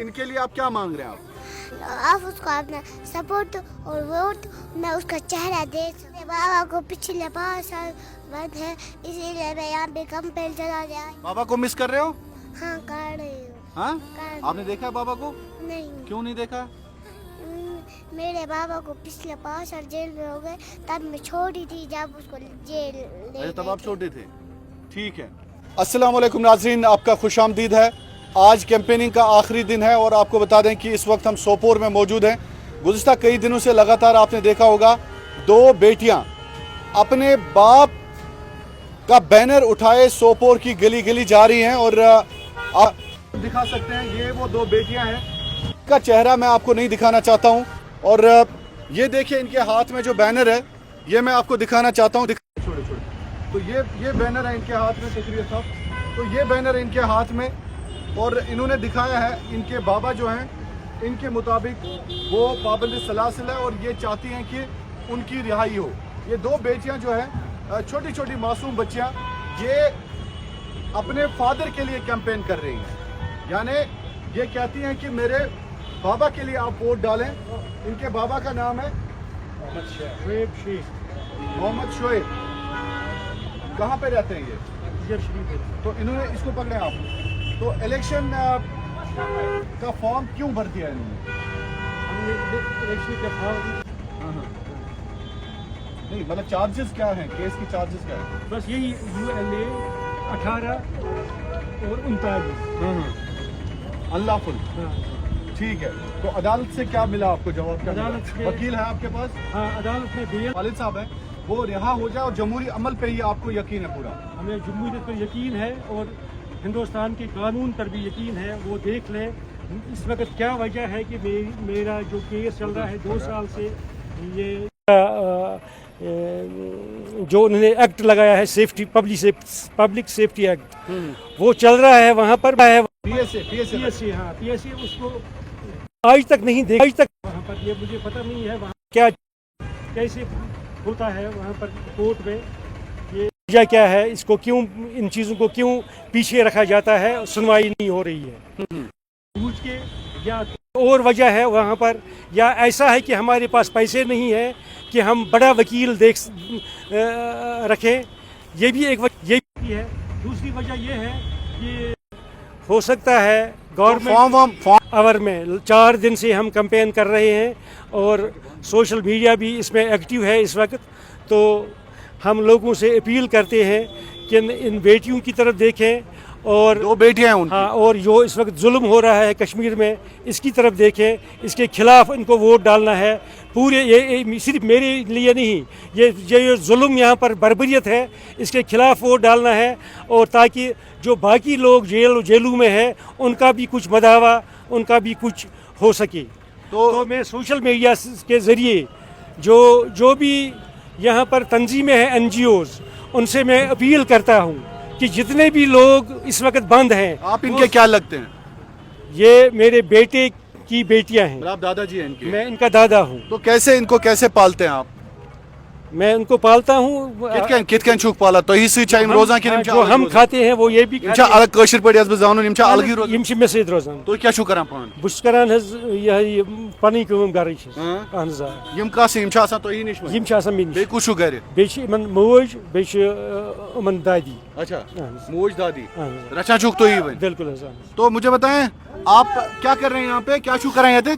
इनके लिए आप क्या मांग रहे हैं आप उसको अपना सपोर्ट और वोट मैं उसका चेहरा दे मेरे बाबा को पिछले 5 साल बंद है, इसीलिए मैं यहाँ पे कंपेन चला गया। बाबा को मिस कर रहे हो? हाँ कर रही हूँ। हाँ, कर आपने देखा है बाबा को? नहीं। क्यों नहीं देखा? मेरे बाबा को पिछले 5 साल जेल में हो गए, तब मैं छोटी थी जब उसको जेल ले तब आप छोटे थे। ठीक है। अस्सलाम वालेकुम नाज़रीन, आपका खुशामदीद है। आज कैंपेनिंग का आखिरी दिन है और आपको बता दें कि इस वक्त हम सोपोर में मौजूद हैं। गुज़िश्ता कई दिनों से लगातार आपने देखा होगा 2 बेटियां अपने बाप का बैनर उठाए सोपोर की गली गली जा रही हैं और आप दिखा सकते हैं ये वो 2 बेटियां हैं। का चेहरा मैं आपको नहीं दिखाना चाहता हूं और ये देखिए इनके हाथ में जो बैनर है ये मैं आपको दिखाना चाहता हूं। छोटे छोटे तो ये बैनर है इनके हाथ में, तकरीर साहब, तो ये बैनर है इनके हाथ में और इन्होंने दिखाया है इनके बाबा जो हैं इनके मुताबिक वो पाबंद सलासिल है और ये चाहती हैं कि उनकी रिहाई हो। ये 2 बेटियां जो हैं छोटी छोटी मासूम बच्चियां, ये अपने फादर के लिए कैंपेन कर रही हैं, यानी ये कहती हैं कि मेरे बाबा के लिए आप वोट डालें। इनके बाबा का नाम है मोहम्मद शोएब। कहाँ पे रहते हैं ये? तो इन्होंने इसको पकड़े आप, तो इलेक्शन का फॉर्म क्यों भर दिया इन्होंने? इलेक्शन का फॉर्म नहीं, मतलब चार्जेस क्या हैं, केस की चार्जेस क्या है? बस यही ULA 18 और 39 अनलॉफुल। ठीक है, तो अदालत से क्या मिला आपको जवाब? क्या अदालत मिला? से वकील है आपके पास? हाँ, अदालत में बेल। वालिद साहब है, वो रिहा हो जाए और जमहूरी अमल पे ही आपको यकीन है पूरा? हमें जमहूरियत पर यकीन है और हिंदुस्तान के कानून पर भी यकीन है। वो देख लें इस वक्त क्या वजह है कि मेरा जो केस चल रहा है 2 साल से, ये जो उन्होंने एक्ट लगाया है सेफ्टी पब्लिक सेफ्टी एक्ट, वो चल रहा है वहाँ पर है PSA। हाँ, PSA उसको आज तक नहीं देखा, आज तक वहाँ पर ये मुझे पता नहीं है वहाँ क्या कैसे होता है वहाँ पर कोर्ट में, ये वजह क्या है, इसको क्यों, इन चीज़ों को क्यों पीछे रखा जाता है, सुनवाई नहीं हो रही है पूछ के, या और वजह है वहाँ पर, या ऐसा है कि हमारे पास पैसे नहीं है कि हम बड़ा वकील रखें, ये भी एक वजह ये है। दूसरी वजह ये है कि हो सकता है गवर्नमेंट आवर में 4 दिन से हम कैंपेन कर रहे हैं और सोशल मीडिया भी इसमें एक्टिव है इस वक्त, तो हम लोगों से अपील करते हैं कि इन बेटियों की तरफ देखें और 2 बेटियां हैं उनकी। हाँ, और जो इस वक्त जुल्म हो रहा है कश्मीर में, इसकी तरफ देखें, इसके खिलाफ इनको वोट डालना है पूरे। ये सिर्फ मेरे लिए नहीं, ये जुल्म यहाँ पर बर्बरियत है, इसके खिलाफ वोट डालना है और ताकि जो बाकी लोग जेलों में हैं उनका भी कुछ मदावा, उनका भी कुछ हो सके। तो मैं सोशल मीडिया के ज़रिए जो भी यहाँ पर तंजीमें हैं, NGOs, उनसे मैं अपील करता हूँ कि जितने भी लोग इस वक्त बंद हैं। आप इनके क्या लगते हैं? ये मेरे बेटे की बेटियां हैं। आप दादाजी हैं इनके? मैं इनका दादा हूँ। तो कैसे इनको कैसे पालते हैं आप? मैं उनको पालता हूँ। कितकन छुक पाला तो ही चाहिए रोजान के जो हम खाते हैं वो ये भी खाते हैं। अलग कशर पड़े जानून इम अलग ही रोजान इम में से रोजान। तो क्या छु करान पान? बुश करान हज यह पनी कम गरी छ। अहनजा यम कास इम छा आसान तो ही निश यम छा आसान मिन। बे कुछ गरे? बे छ इमन मोज, बे छ इमन दादी। अच्छा, मोज दादी रचा छुक तो ही। बिल्कुल हज। तो मुझे बताएं आप क्या कर रहे हैं यहाँ पे, क्या छु कराएं यहाँ?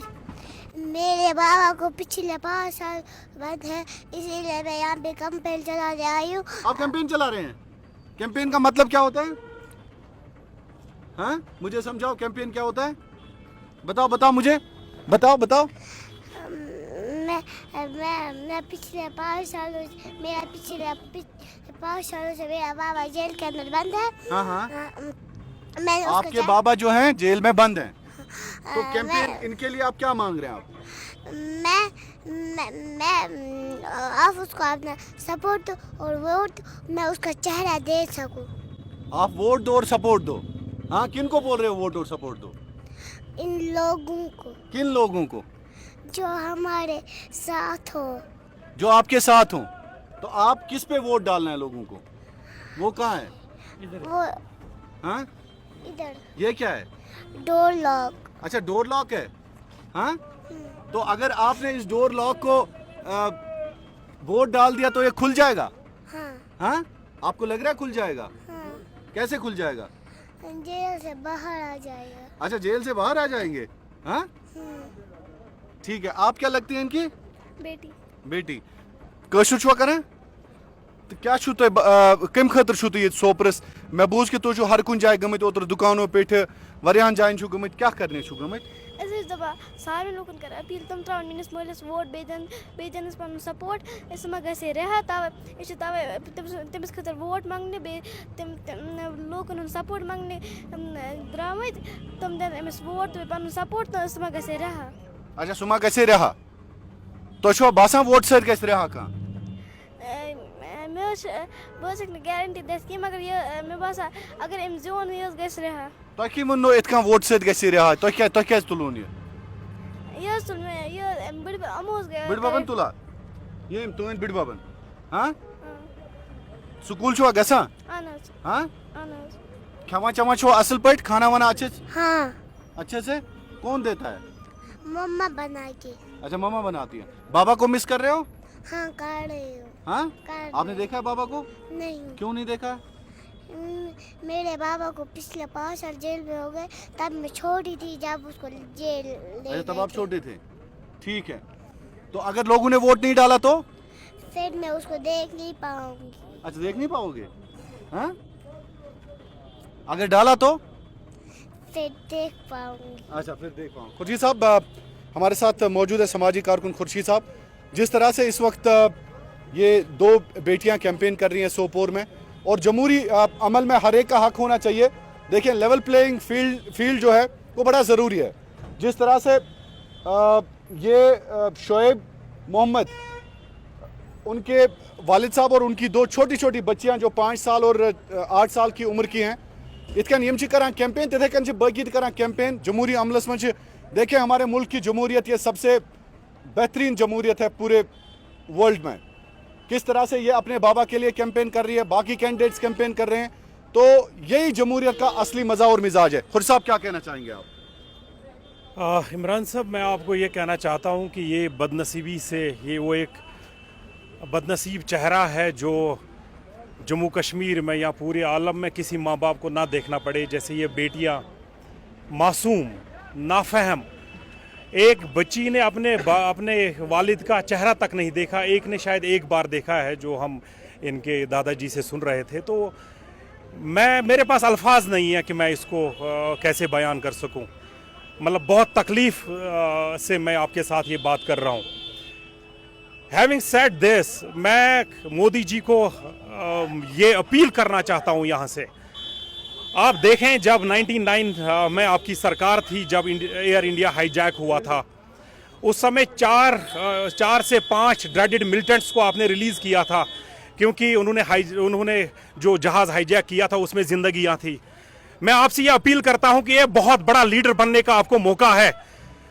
मेरे बाबा को पिछले 5 साल बंद है, इसीलिए मैं यहाँ पे कैंपेन चला आई हूँ। आप कैंपेन चला रहे हैं? कैंपेन का मतलब क्या होता है? हाँ, मुझे समझाओ कैंपेन क्या होता है? बताओ मुझे, बताओ। मैं पिछले 5 सालों से मेरा बाबा जेल के अंदर बंद है। हाँ। मैं आपके बाबा जो हैं जेल में बंद हैं, तो कैंपेन इनके लिए आप क्या मांग रहे हैं? आप आप उसको अपना सपोर्ट और वोट मैं उसका चेहरा दे सकूं। आप वोट दो और सपोर्ट दो? हाँ, किन को बोल रहे हो वोट और सपोर्ट दो? इन लोगों को। किन लोगों को? जो हमारे साथ हो, जो आपके साथ हो। तो आप किस पे वोट डालना है लोगों को? वो कहाँ है? वो हाँ, इधर। ये क्या है? Door lock. अच्छा डोर लॉक है, हाँ? तो अगर आपने इस डोर लॉक को वोट डाल दिया तो ये खुल जाएगा, हाँ हाँ? आपको लग रहा है खुल जाएगा? हाँ कैसे खुल जाएगा? जेल से बाहर आ जाएगा। अच्छा जेल से बाहर आ जाएंगे, हाँ? ठीक है, आप क्या लगती हैं इनकी बेटी बेटी? कशुर छुआ करें तो क्या छु तो कम खतर छु तो ये सोपरस मैं बूझ के तो हर कुन जाए गमित ओतर दुकानों पे वरियान जाइन छु गमित क्या करने छु गमित दपा सारे लोगन कर अपील तुम त्रावन मिनस मोलस वोट बेजन पन सपोर्ट इस मा गसे रहा तव इस तव तमिस खतर वोट मांगने बे तम लोकन हुन सपोर्ट मांगने द्रामत तुम दन एमस वोट पन सपोर्ट तो इस मा गसे रहा। अच्छा सुमा कैसे रहा तो छो बासा वोट सर कैसे रहा का मैं बस एक गारंटी दस की मगर ये मैं बस अगर एम जोन ये गस रहा तो की मनो इतका वोट सर कैसे रहा तो क्या तुलून ये सुन में ये बड़ अमोस गया बिड बाबन तुला ये तो बिड बाबन हां स्कूल छो गसा अनस हां अनस खमा चमा छो असल पट खाना वाना हाँ अच्छे से कौन देता है? मम्मा बना के। अच्छा मम्मा बनाती है। बाबा को मिस कर रहे हो? हाँ कर रही हूँ। हाँ? कर आपने देखा है बाबा को? नहीं। क्यों नहीं देखा? मेरे बाबा को पिछले 5 साल जेल में हो गए, तब मैं छोटी थी जब उसको जेल ले अच्छा तब गए आप थे। छोटे थे, ठीक है। तो अगर लोगों ने वोट नहीं डाला तो? फिर मैं उसको देख नहीं पाऊंगी। अच्छा देख नहीं पाओगे, हाँ? अगर डाला तो? फिर देख पाऊंगी। अच्छा फिर देख पाऊंगा। खुर्शीद साहब हमारे साथ मौजूद है समाजी कारकुन खुर्शीद साहब। जिस तरह से इस वक्त ये 2 बेटियां कैंपेन कर रही हैं सोपोर में, और जमहूरी अमल में हर एक का हक होना चाहिए। देखिए लेवल प्लेइंग फील्ड जो है वो बड़ा ज़रूरी है। जिस तरह से ये शोएब मोहम्मद, उनके वालिद साहब और उनकी 2 छोटी छोटी बच्चियां जो 5 साल और 8 साल की उम्र की हैं, इतकन यम करान कैंपेन तथे कन बाकी करान कैंपेन जमहूरी अमलस में। देखें हमारे मुल्क की जमहूरियत ये सबसे बेहतरीन जमहूरियत है पूरे वर्ल्ड में। किस तरह से ये अपने बाबा के लिए कैंपेन कर रही है, बाकी कैंडिडेट्स कैंपेन कर रहे हैं, तो यही जमहूरियत का असली मज़ा और मिजाज है। खुर्शीद साहब क्या कहना चाहेंगे आप? इमरान साहब मैं आपको ये कहना चाहता हूँ कि ये बदनसीबी से ये वो एक बदनसीब चेहरा है जो जम्मू कश्मीर में या पूरे आलम में किसी माँ बाप को ना देखना पड़े। जैसे ये बेटियाँ मासूम नाफहम, एक बच्ची ने अपने वालिद का चेहरा तक नहीं देखा, एक ने शायद एक बार देखा है जो हम इनके दादाजी से सुन रहे थे। तो मेरे पास अल्फाज नहीं है कि मैं इसको कैसे बयान कर सकूं। मतलब बहुत तकलीफ़ से मैं आपके साथ ये बात कर रहा हूं। हैविंग सेड दिस, मैं मोदी जी को ये अपील करना चाहता हूं यहाँ से। आप देखें जब 99 में आपकी सरकार थी, जब एयर इंडिया हाईजैक हुआ था, उस समय 4 से 5 ड्रेडेड मिलिटेंट्स को आपने रिलीज़ किया था, क्योंकि उन्होंने जो जहाज़ हाईजैक किया था उसमें ज़िंदगियाँ थी। मैं आपसे ये अपील करता हूं कि ये बहुत बड़ा लीडर बनने का आपको मौका है।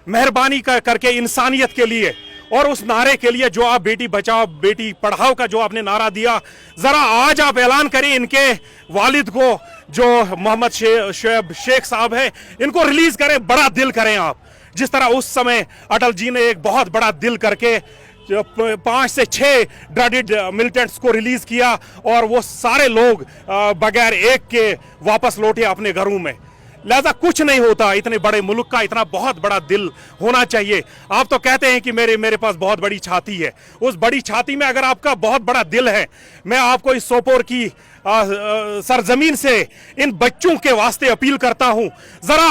मेहरबानी करके इंसानियत के लिए और उस नारे के लिए जो आप बेटी बचाओ बेटी पढ़ाओ का जो आपने नारा दिया, ज़रा आज आप ऐलान करें इनके वालिद को, जो मोहम्मद शोएब शेख साहब है, इनको रिलीज़ करें, बड़ा दिल करें आप। जिस तरह उस समय अटल जी ने एक बहुत बड़ा दिल करके 5 से 6 ड्रेडेड मिलिटेंट्स को रिलीज़ किया और वो सारे लोग बगैर एक के वापस लौटे अपने घरों में। लिहाजा कुछ नहीं होता, इतने बड़े मुल्क का इतना बहुत बड़ा दिल होना चाहिए। आप तो कहते हैं कि मेरे पास बहुत बड़ी छाती है। उस बड़ी छाती में अगर आपका बहुत बड़ा दिल है, मैं आपको इस सोपोर की सरजमीन से इन बच्चों के वास्ते अपील करता हूं, जरा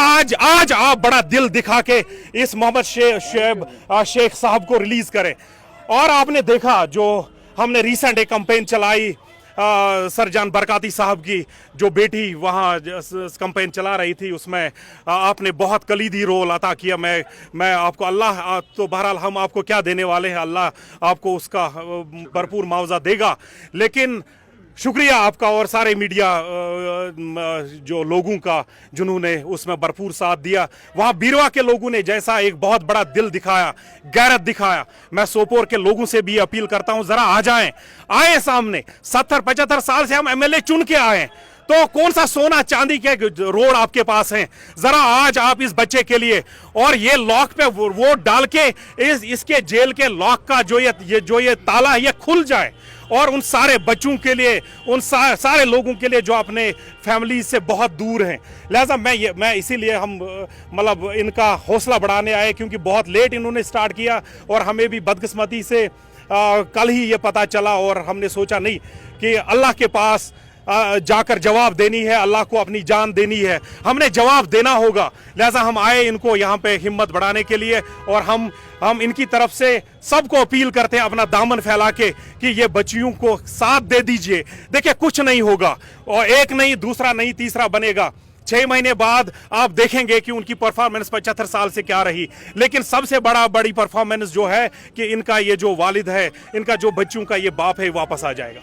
आज आप बड़ा दिल दिखा के इस मोहम्मद शोएब शेख साहब को रिलीज करें। और आपने देखा जो हमने रिसेंट एक कैंपेन चलाई सरजान बरकाती साहब की, जो बेटी वहाँ कैंपेन चला रही थी, उसमें आपने बहुत कलीदी रोल अदा किया। मैं आपको अल्लाह तो बहरहाल हम आपको क्या देने वाले हैं, अल्लाह आपको उसका भरपूर मुआवजा देगा। लेकिन शुक्रिया आपका और सारे मीडिया जो लोगों का जिन्होंने उसमें भरपूर साथ दिया। वहाँ बीरवा के लोगों ने जैसा एक बहुत बड़ा दिल दिखाया, गैरत दिखाया, मैं सोपोर के लोगों से भी अपील करता हूँ, ज़रा आ जाएं, आए सामने। 70-75 साल से हम एमएलए चुन के आए हैं, तो कौन सा सोना चांदी के रोड आपके पास हैं? जरा आज आप इस बच्चे के लिए और ये लॉक पे वोट डाल के इसके जेल के लॉक का जो ये ताला है ये खुल जाए और उन सारे बच्चों के लिए, उन सारे लोगों के लिए जो अपने फैमिली से बहुत दूर हैं। लिहाजा मैं इसीलिए हम मतलब इनका हौसला बढ़ाने आए, क्योंकि बहुत लेट इन्होंने स्टार्ट किया और हमें भी बदकिस्मती से कल ही ये पता चला और हमने सोचा नहीं कि अल्लाह के पास जाकर जवाब देनी है, अल्लाह को अपनी जान देनी है, हमने जवाब देना होगा। लिहाजा हम आए इनको यहाँ पे हिम्मत बढ़ाने के लिए और हम इनकी तरफ से सबको अपील करते हैं अपना दामन फैला के कि ये बच्चियों को साथ दे दीजिए। देखिए कुछ नहीं होगा और एक नहीं, दूसरा नहीं, तीसरा बनेगा। 6 महीने बाद आप देखेंगे कि उनकी परफॉर्मेंस 75 साल से क्या रही, लेकिन सबसे बड़ी परफॉर्मेंस जो है कि इनका ये जो वालिद है, इनका जो बच्चों का ये बाप है वापस आ जाएगा।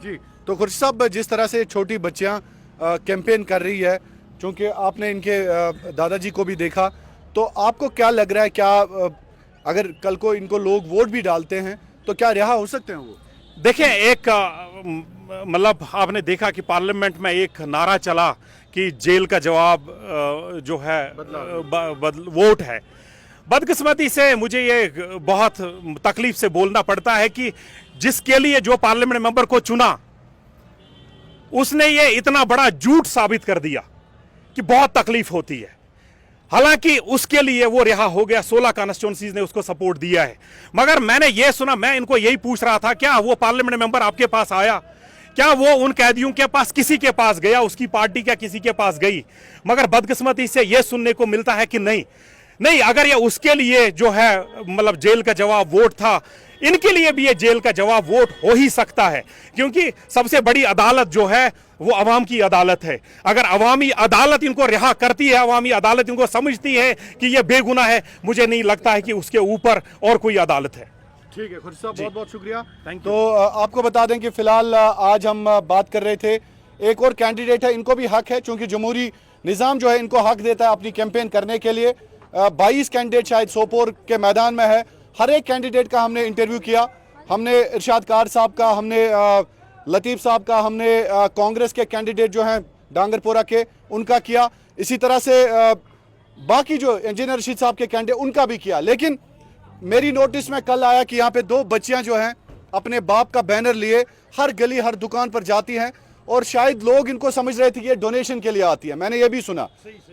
जी, तो खुर्शीद साहब, जिस तरह से छोटी बच्चियां कैंपेन कर रही है, चूँकि आपने इनके दादाजी को भी देखा, तो आपको क्या लग रहा है, क्या अगर कल को इनको लोग वोट भी डालते हैं तो क्या रिहा हो सकते हैं वो? देखिए, एक मतलब आपने देखा कि पार्लियामेंट में एक नारा चला कि जेल का जवाब जो है वोट है। बदकिस्मती से मुझे ये बहुत तकलीफ से बोलना पड़ता है कि जिसके लिए जो पार्लियामेंट मेंबर को चुना उसने ये इतना बड़ा झूठ साबित कर दिया कि बहुत तकलीफ होती है। हालांकि उसके लिए वो रिहा हो गया, 16 कॉन्स्टिट्यूंसीज ने उसको सपोर्ट दिया है। मगर मैंने ये सुना, मैं इनको यही पूछ रहा था, क्या वो पार्लियामेंट मेंबर आपके पास आया? क्या वो उन कैदियों के पास किसी के पास गया? उसकी पार्टी क्या किसी के पास गई? मगर बदकिस्मती से ये सुनने को मिलता है कि नहीं, अगर ये उसके लिए जो है मतलब जेल का जवाब वोट था, इनके लिए भी ये जेल का जवाब वोट हो ही सकता है, क्योंकि सबसे बड़ी अदालत जो है वो अवाम की अदालत है। अगर अवामी अदालत इनको रिहा करती है, अवामी अदालत इनको समझती है कि ये बेगुनाह है, मुझे नहीं लगता है कि उसके ऊपर और कोई अदालत है। ठीक है खुर्शीद साहब, बहुत बहुत शुक्रिया। तो आपको बता दें कि फिलहाल आज हम बात कर रहे थे, एक और कैंडिडेट है, इनको भी हक है, चूंकि जमहूरी निज़ाम जो है इनको हक देता है अपनी कैंपेन करने के लिए। 22 कैंडिडेट शायद सोपोर के मैदान में है। हर एक कैंडिडेट का हमने इंटरव्यू किया, हमने इरशाद कार साहब का, हमने लतीफ़ साहब का, हमने कांग्रेस के कैंडिडेट जो हैं डांगरपोरा के उनका किया, इसी तरह से बाकी जो इंजीनियर रशीद साहब के कैंडिडेट उनका भी किया। लेकिन मेरी नोटिस में कल आया कि यहाँ पे 2 बच्चियाँ जो हैं अपने बाप का बैनर लिए हर गली हर दुकान पर जाती हैं और शायद लोग इनको समझ रहे थे कि ये डोनेशन के लिए आती है। मैंने ये भी सुना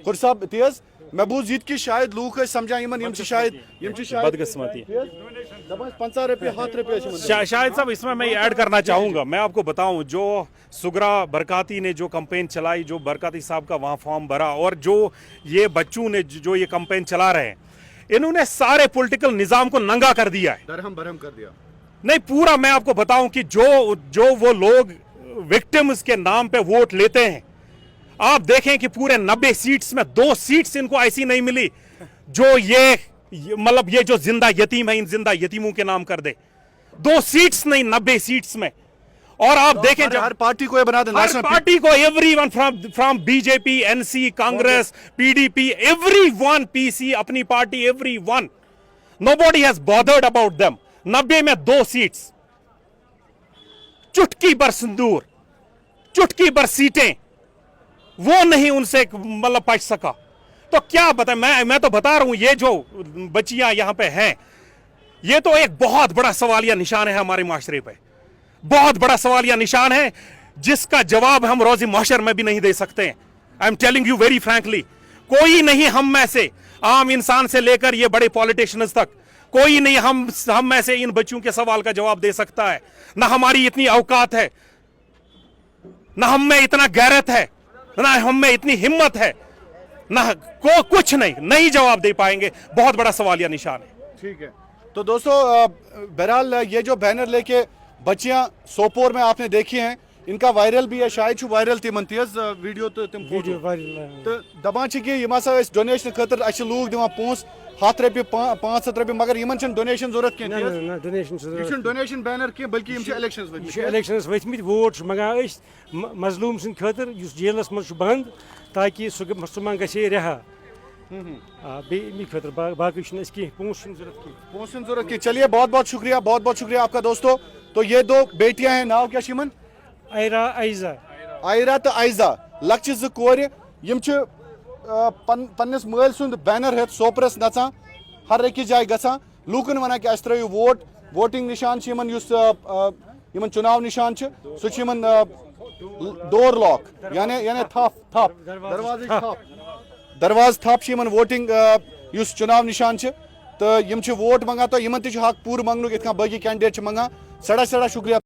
खुर्शीद साहब तेज महबूज जीत की शायद लूक समझा यमन यम शायद बदकिस्मती ₹50 शायद सब इसमें मैं ऐड करना चाहूँगा। मैं आपको बताऊं, जो सुगरा बरकाती ने जो कैंपेन चलाई, जो बरकाती साहब का वहाँ फॉर्म भरा और जो ये बच्चों ने जो ये कैंपेन चला रहे हैं, इन्होंने सारे पॉलिटिकल निज़ाम को नंगा कर दिया है, दरहम बरहम कर दिया। नहीं, पूरा मैं आपको बताऊं कि जो वो लोग विक्टिम्स के नाम पे वोट लेते हैं, आप देखें कि पूरे 90 सीट्स में 2 सीट्स इनको ऐसी नहीं मिली जो ये मतलब ये जो जिंदा यतीम है इन जिंदा यतीमों के नाम कर दे। 2 सीट्स नहीं, 90 सीट्स में। और आप देखें हर पार्टी को ये बना दे, हर पार्टी को, everyone from BJP, NC, Congress, PDP, everyone, PC, अपनी party, everyone, nobody has bothered about them. 90 में 2 सीट्स, चुटकी भर सिंदूर, चुटकी भर सीटें, वो नहीं उनसे मतलब पच सका। तो क्या बता, मैं तो बता रहा हूं, ये जो बच्चियां यहां पे हैं, ये तो एक बहुत बड़ा सवालिया निशान है हमारे माशरे पे, बहुत बड़ा सवालिया निशान है जिसका जवाब हम रोज़ी माशर में भी नहीं दे सकते हैं। I am telling you very frankly, कोई नहीं हम में से, आम इंसान से लेकर ये बड़े पॉलिटिशियंस तक, कोई नहीं हम में से इन बच्चों के सवाल का जवाब दे सकता है। ना हमारी इतनी औकात है, ना हम में इतना गैरत है, ना हम में इतनी हिम्मत है, ना कुछ नहीं जवाब दे पाएंगे। बहुत बड़ा सवालिया निशान है। ठीक है, तो दोस्तों बहरहाल ये जो बैनर लेके बच्चियां सोपोर में आपने देखी हैं, इनका वायरल भी है, शायद वायरल थी मंतियस वीडियो तो तुम तो दपान कि डोनेशन खतर अस लूक दिवान पोंस ₹100 ₹500, मगर यमन छन डोनेशन जरूरत कहीं, डोनेशन बैनर कहीं, बल्कि इलेक्शंस वथमित वोट मंगान मजलूम सद खतर जेलस मज बंद, ताकि सह मा गहे रिहा खतर बाकी पोंसन जरूरत की। चलिए बहुत बहुत शुक्रिया आपका दोस्तों। तो ये 2 बेटियां हैं, नाम क्या शिमन? आयरा आयजा आयरा तो आयजा लक्ष्य ज कोर यम छ पन्नस मल सुंद बैनर हेत सोपरस नचान हर अकिस जाय गचान लूकन वना कि अस त्रयु वोट वोटिंग निशान छ यमन युस यमन चुनाव निशान छ सु छ यमन डोर लॉक यानी थप थप दरवाज थप छ यमन वोटिंग युस चुनाव निशान छ तो यम छ वोट मंगा तो यमन ति छ हक पूर मंगनुक इतना बाकी कैंडिडेट छ मंगा सड़ा सड़ा शुक्रिया।